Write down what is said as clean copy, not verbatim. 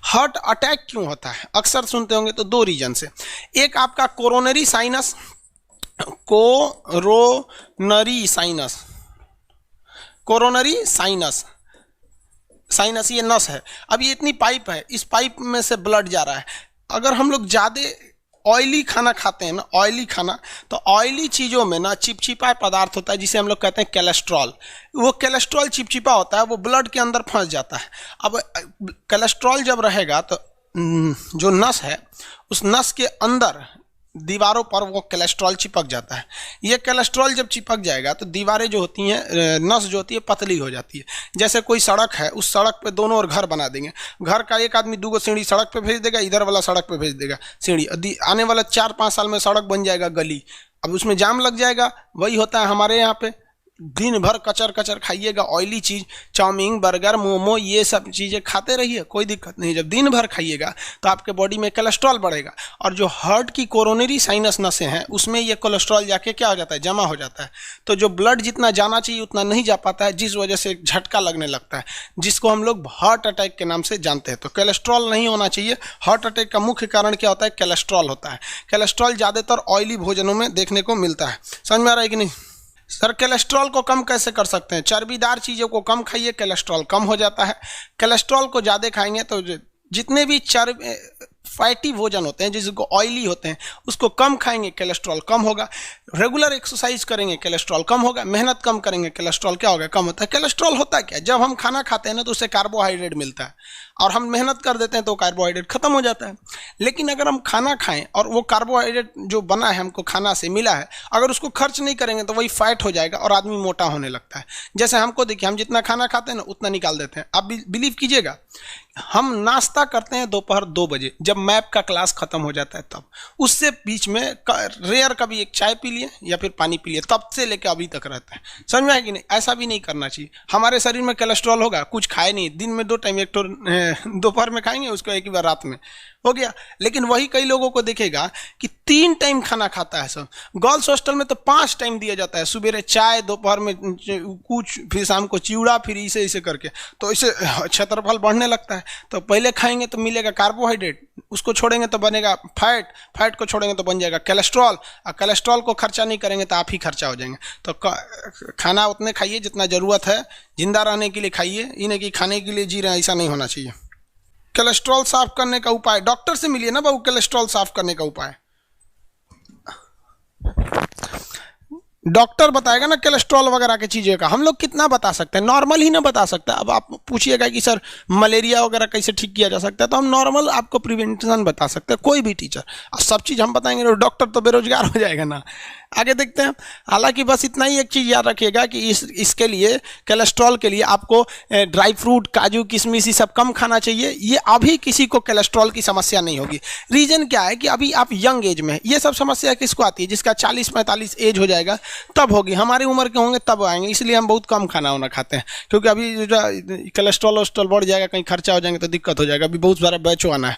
Heart attack क्यों होता है? अक्सर सुनते होंगे तो दो रीजन से। एक आपका coronary sinus, coronary sinus, coronary sinus, sinus ये नस है। अब ये इतनी पाइप है, इस पाइप में से ब्लड जा रहा है। अगर हम लोग ज़्यादा ऑयली खाना खाते हैं ना, ऑयली खाना, तो ऑयली चीज़ों में ना चिपचिपा पदार्थ होता है जिसे हम लोग कहते हैं कोलेस्ट्रॉल। वो कोलेस्ट्रॉल चिपचिपा होता है, वो ब्लड के अंदर फंस जाता है। अब कोलेस्ट्रॉल जब रहेगा तो जो नस है उस नस के अंदर दीवारों पर वो कोलेस्ट्रॉल चिपक जाता है। ये कोलेस्ट्रॉल जब चिपक जाएगा तो दीवारें जो होती हैं, नस जो होती है पतली हो जाती है। जैसे कोई सड़क है, उस सड़क पे दोनों ओर घर बना देंगे। घर का एक आदमी 2 सीढ़ी सड़क पे भेज देगा, इधर वाला सड़क पे भेज देगा सीढ़ी। आने वाला 4-5 साल में सड़क बन जाएगा गली। अब उसमें जाम लग जाएगा। वही होता है हमारे यहाँ पे, दिन भर कचर कचर खाइएगा, ऑयली चीज़, चाउमीन, बर्गर, मोमो, ये सब चीज़ें खाते रहिए, कोई दिक्कत नहीं। जब दिन भर खाइएगा तो आपके बॉडी में कोलेस्ट्रॉल बढ़ेगा, और जो हार्ट की कोरोनरी साइनस नसें हैं उसमें ये कोलेस्ट्रॉल जाके क्या हो जाता है, जमा हो जाता है। तो जो ब्लड जितना जाना चाहिए उतना नहीं जा पाता है, जिस वजह से झटका लगने लगता है, जिसको हम लोग हार्ट अटैक के नाम से जानते हैं। तो कोलेस्ट्रॉल नहीं होना चाहिए। हार्ट अटैक का मुख्य कारण क्या होता है? कोलेस्ट्रॉल होता है। कोलेस्ट्रॉल ज़्यादातर ऑयली भोजनों में देखने को मिलता है। समझ में आ रहा है कि नहीं? सर कोलेस्ट्रॉल को कम कैसे कर सकते हैं? चर्बीदार चीज़ों को कम खाइए, कोलेस्ट्रॉल कम हो जाता है। कोलेस्ट्रॉल को ज़्यादा खाएंगे तो जितने भी फैटी भोजन होते हैं, जिसको ऑयली होते हैं, उसको कम खाएंगे, कोलेस्ट्रॉल कम होगा। रेगुलर एक्सरसाइज करेंगे, कोलेस्ट्रॉल कम होगा। मेहनत कम करेंगे, कोलेस्ट्रॉल क्या होगा? कम होता है। कोलेस्ट्रॉल होता क्या? जब हम खाना खाते हैं ना तो उससे कार्बोहाइड्रेट मिलता है, और हम मेहनत कर देते हैं तो कार्बोहाइड्रेट खत्म हो जाता है। लेकिन अगर हम खाना खाएं और वो कार्बोहाइड्रेट जो बना है, हमको खाना से मिला है, अगर उसको खर्च नहीं करेंगे तो वही फैट हो जाएगा और आदमी मोटा होने लगता है। जैसे हमको देखिए, हम जितना खाना खाते हैं ना उतना निकाल देते हैं। आप बिलीव कीजिएगा, हम नाश्ता करते हैं दोपहर 2 बजे, जब मैप का क्लास खत्म हो जाता है तब। उससे बीच में रेयर कभी एक चाय पी लिए या फिर पानी पी लिए, तब से लेकर अभी तक रहता है। समझ में है कि नहीं? ऐसा भी नहीं करना चाहिए। हमारे शरीर में कोलेस्ट्रॉल होगा, कुछ खाए नहीं, दिन में 2 टाइम, एक तो दोपहर में खाएंगे, उसको एक ही बार रात में हो गया। लेकिन वही कई लोगों को देखेगा कि 3 टाइम खाना खाता है सब। गर्ल्स हॉस्टल में तो 5 टाइम दिया जाता है, सुबह चाय, दोपहर में कुछ, फिर शाम को चिवड़ा, फिर इसे करके। तो इससे क्षेत्रफल बढ़ने लगता है। तो पहले खाएंगे तो मिलेगा कार्बोहाइड्रेट, उसको छोड़ेंगे तो बनेगा फैट, फैट को छोड़ेंगे तो बन जाएगा कोलेस्ट्रॉल, और कोलेस्ट्रॉल को खर्चा नहीं करेंगे तो आप ही खर्चा हो जाएंगे। तो खाना उतने खाइए जितना ज़रूरत है, जिंदा रहने के लिए खाइए, इन्हें कि खाने के लिए जी रहे हैं, ऐसा नहीं होना चाहिए। कोलेस्ट्रॉल साफ करने का उपाय, डॉक्टर से मिलिए ना बाबू। कोलेस्ट्रॉल साफ करने का उपाय डॉक्टर बताएगा ना, कोलेस्ट्रॉल वगैरह की चीज़ें का। हम लोग कितना बता सकते हैं? नॉर्मल ही ना बता सकता। अब आप पूछिएगा कि सर मलेरिया वगैरह कैसे ठीक किया जा सकता है, तो हम नॉर्मल आपको प्रिवेंशन बता सकते हैं, कोई भी टीचर। अब सब चीज़ हम बताएंगे तो डॉक्टर तो बेरोजगार हो जाएगा ना। आगे देखते हैं। हालांकि बस इतना ही एक चीज़ याद रखिएगा कि इसके लिए, कोलेस्ट्रॉल के लिए आपको ड्राई फ्रूट, काजू, किशमिश ये सब कम खाना चाहिए। ये अभी किसी को कोलेस्ट्रॉल की समस्या नहीं होगी। रीज़न क्या है कि अभी आप यंग एज में, ये सब समस्या किसको आती है? जिसका 40-45 एज हो जाएगा तब होगी। हमारी उम्र के होंगे तब आएंगे। इसलिए हम बहुत कम खाना वाना खाते हैं, क्योंकि अभी कोलेस्ट्रॉल बढ़ जाएगा, कहीं खर्चा हो जाएंगे तो दिक्कत हो जाएगा। अभी बहुत सारा बैच आना है।